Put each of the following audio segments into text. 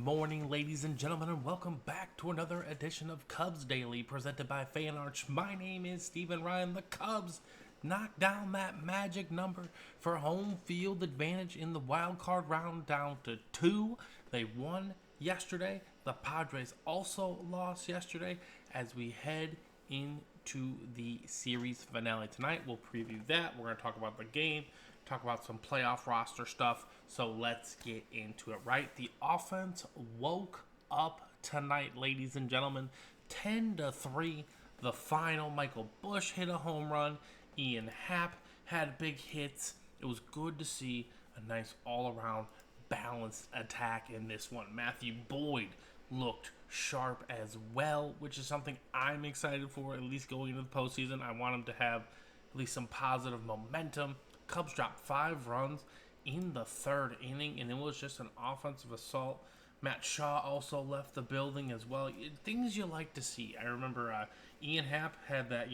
morning, ladies and gentlemen, and welcome back to another edition of Cubs Daily, presented by Fan Arch. My name is Steven Ryan. The Cubs knocked down that magic number for home field advantage in the wild card round down to 2. They won yesterday. The Padres also lost yesterday. As we head into the series finale tonight, we'll preview that. We're going to talk about the game, talk about some playoff roster stuff. So let's get into it, right? The offense woke up tonight, ladies and gentlemen. 10-3, the final. Michael Busch hit a home run. Ian Happ had big hits. It was good to see a nice all-around balanced attack in this one. Matthew Boyd looked sharp as well, which is something I'm excited for, at least going into the postseason. I want him to have at least some positive momentum. Cubs dropped 5 runs in the third inning, and it was just an offensive assault. Matt Shaw also left the building as well. Things you like to see. I remember Ian Happ had that,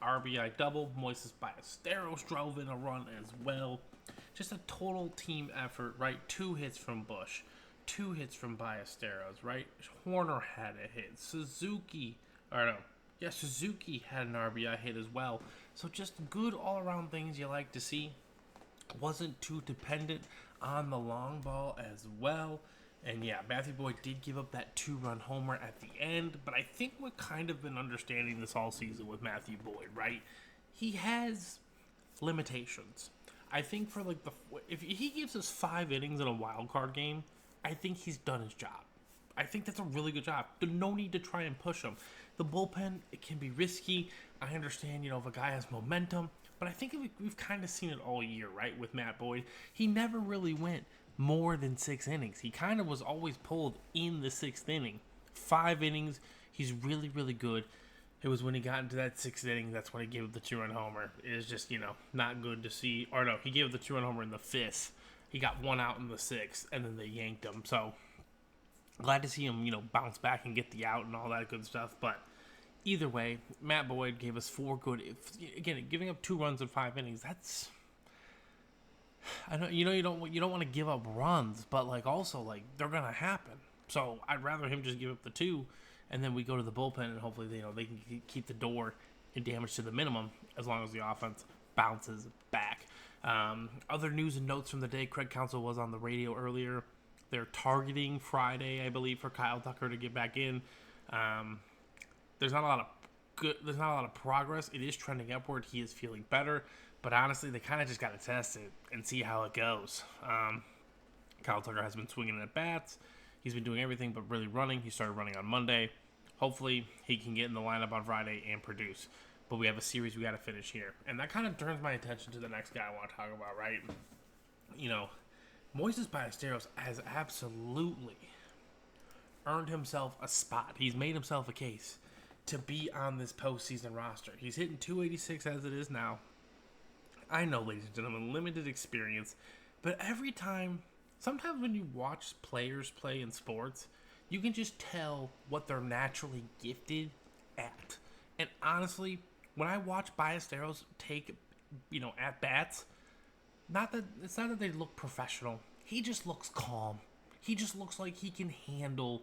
RBI double. Moises Ballesteros drove in a run as well. Just a total team effort, right? 2 hits from Busch, 2 hits from Ballesteros, right? Horner had a hit. Suzuki had an RBI hit as well. So just good all-around things you like to see. Wasn't too dependent on the long ball as well. And yeah, Matthew Boyd did give up that 2-run homer at the end, but I think we've kind of been understanding this all season with Matthew Boyd, right? He has limitations. I think for if he gives us 5 innings in a wild card game, I think he's done his job. I think that's a really good job. There's no need to try and push him. The bullpen, it can be risky. I understand, if a guy has momentum, but I think we've kind of seen it all year, right, with Matt Boyd. He never really went more than 6 innings. He kind of was always pulled in the 6th inning. 5 innings, he's really, really good. It was when he got into that 6th inning, that's when he gave up the 2-run homer. It was just, not good to see. Or no, he gave up the 2-run homer in the 5th. He got 1 out in the 6th, and then they yanked him. So, glad to see him, bounce back and get the out and all that good stuff. But either way, Matt Boyd gave us 4 good. Again, giving up 2 runs in 5 innings, that's... I know you don't want to give up runs, but also they're gonna happen. So I'd rather him just give up the 2, and then we go to the bullpen and hopefully they can keep the door and damage to the minimum as long as the offense bounces back. Other news and notes from the day: Craig Counsell was on the radio earlier. They're targeting Friday, I believe, for Kyle Tucker to get back in. There's not a lot of progress. It is trending upward. He is feeling better. But honestly, they kind of just got to test it and see how it goes. Kyle Tucker has been swinging at bats. He's been doing everything but really running. He started running on Monday. Hopefully, he can get in the lineup on Friday and produce. But we have a series we got to finish here. And that kind of turns my attention to the next guy I want to talk about, right? Moises Ballesteros has absolutely earned himself a spot. He's made himself a case to be on this postseason roster. He's hitting .286 as it is now. I know, ladies and gentlemen, limited experience, but sometimes when you watch players play in sports, you can just tell what they're naturally gifted at. And honestly, when I watch Ballesteros take, at bats, it's not that they look professional. He just looks calm. He just looks like he can handle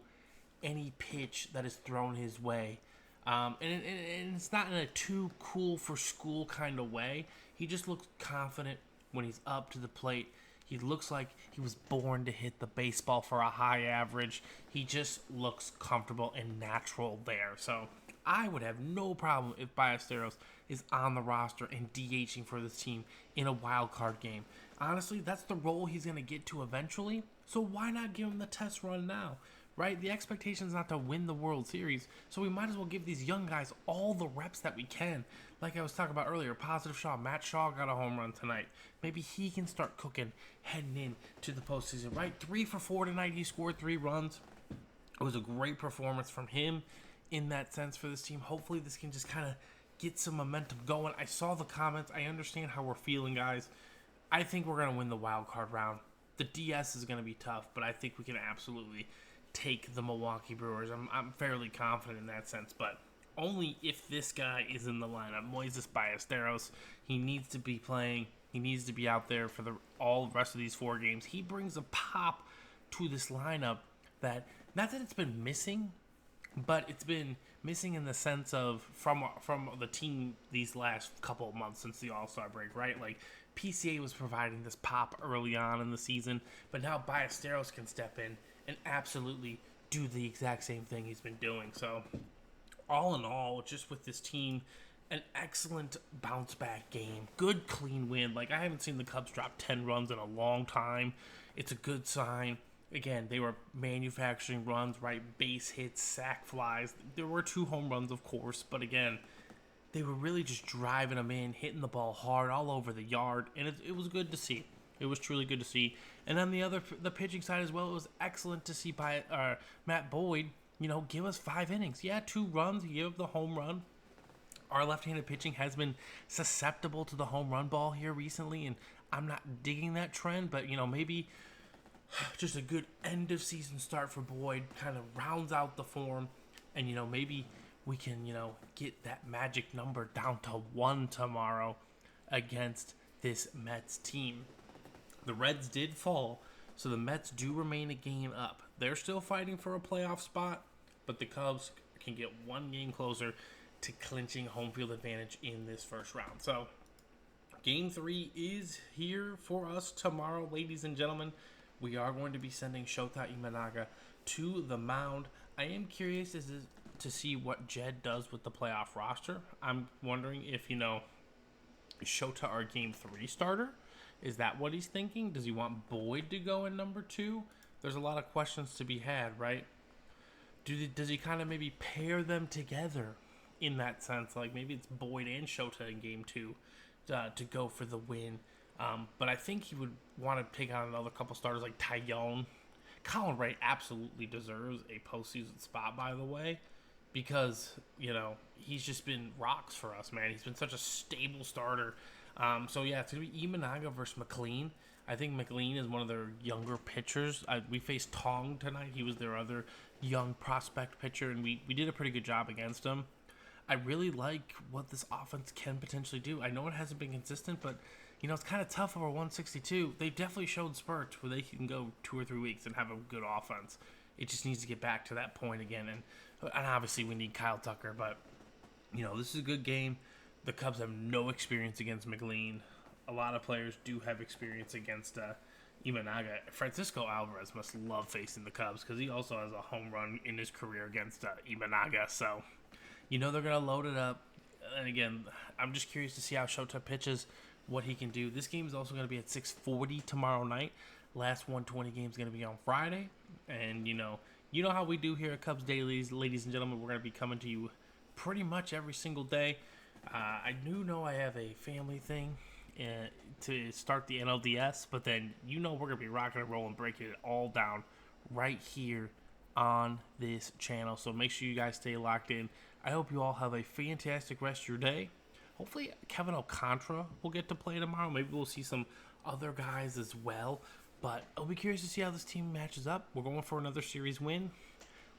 any pitch that is thrown his way. And it's not in a too cool for school kind of way. He just looks confident when he's up to the plate. He looks like he was born to hit the baseball for a high average. He just looks comfortable and natural there. So I would have no problem if Ballesteros is on the roster and DHing for this team in a wild card game. Honestly, that's the role he's going to get to eventually. So why not give him the test run now? Right? The expectation is not to win the World Series, so we might as well give these young guys all the reps that we can. Like I was talking about earlier, positive Shaw. Matt Shaw got a home run tonight. Maybe he can start cooking heading into the postseason, right? 3 for 4 tonight. He scored 3 runs. It was a great performance from him in that sense for this team. Hopefully this can just kind of get some momentum going. I saw the comments. I understand how we're feeling, guys. I think we're going to win the wild card round. The DS is going to be tough, but I think we can absolutely take the Milwaukee Brewers. I'm fairly confident in that sense, but only if this guy is in the lineup. Moises Ballesteros, he needs to be playing. He needs to be out there for all the rest of these 4 games. He brings a pop to this lineup that, not that it's been missing, but it's been missing in the sense of from the team these last couple of months since the All-Star break, right? Like, PCA was providing this pop early on in the season, but now Ballesteros can step in and absolutely do the exact same thing he's been doing. So, all in all, just with this team, an excellent bounce back game, good clean win. Like, I haven't seen the Cubs drop 10 runs in a long time. It's a good sign. Again, they were manufacturing runs, right? Base hits, sac flies. There were 2 home runs, of course, but again, they were really just driving them in, hitting the ball hard all over the yard, and it was good to see. It was truly good to see. And on the pitching side as well, it was excellent to see by Matt Boyd, give us 5 innings. Yeah, 2 runs. He gave up the home run. Our left-handed pitching has been susceptible to the home run ball here recently, and I'm not digging that trend, but, maybe just a good end-of-season start for Boyd kind of rounds out the form, and, maybe we can, get that magic number down to 1 tomorrow against this Mets team. The Reds did fall, so the Mets do remain a game up. They're still fighting for a playoff spot, but the Cubs can get 1 game closer to clinching home field advantage in this first round. So, Game 3 is here for us tomorrow, ladies and gentlemen. We are going to be sending Shota Imanaga to the mound. I am curious to see what Jed does with the playoff roster. I'm wondering if, is Shota our Game 3 starter? Is that what he's thinking? Does he want Boyd to go in number 2? There's a lot of questions to be had, right? Does he kind of maybe pair them together in that sense? Like, maybe it's Boyd and Shota in Game 2 to go for the win. But I think he would want to pick out another couple starters like Tyone. Colin Ray absolutely deserves a postseason spot, by the way, because, he's just been rocks for us, man. He's been such a stable starter. So, yeah, it's going to be Imanaga versus McLean. I think McLean is one of their younger pitchers. We faced Tong tonight. He was their other young prospect pitcher, and we did a pretty good job against him. I really like what this offense can potentially do. I know it hasn't been consistent, but, it's kind of tough over 162. They've definitely showed spurts where they can go 2 or 3 weeks and have a good offense. It just needs to get back to that point again. And obviously we need Kyle Tucker, but, this is a good game. The Cubs have no experience against McLean. A lot of players do have experience against Imanaga. Francisco Alvarez must love facing the Cubs because he also has a home run in his career against Imanaga. So, they're going to load it up. And again, I'm just curious to see how Shota pitches, what he can do. This game is also going to be at 6:40 tomorrow night. Last 120 game is going to be on Friday. And, you know how we do here at Cubs Dailies, ladies and gentlemen. We're going to be coming to you pretty much every single day. I do know I have a family thing to start the NLDS, but then we're going to be rocking and rolling, breaking it all down right here on this channel. So make sure you guys stay locked in. I hope you all have a fantastic rest of your day. Hopefully Kevin Alcantara will get to play tomorrow. Maybe we'll see some other guys as well. But I'll be curious to see how this team matches up. We're going for another series win.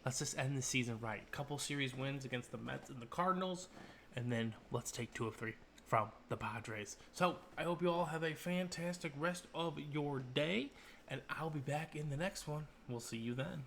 Let's just end the season right. Couple series wins against the Mets and the Cardinals. And then let's take 2 of 3 from the Padres. So I hope you all have a fantastic rest of your day. And I'll be back in the next one. We'll see you then.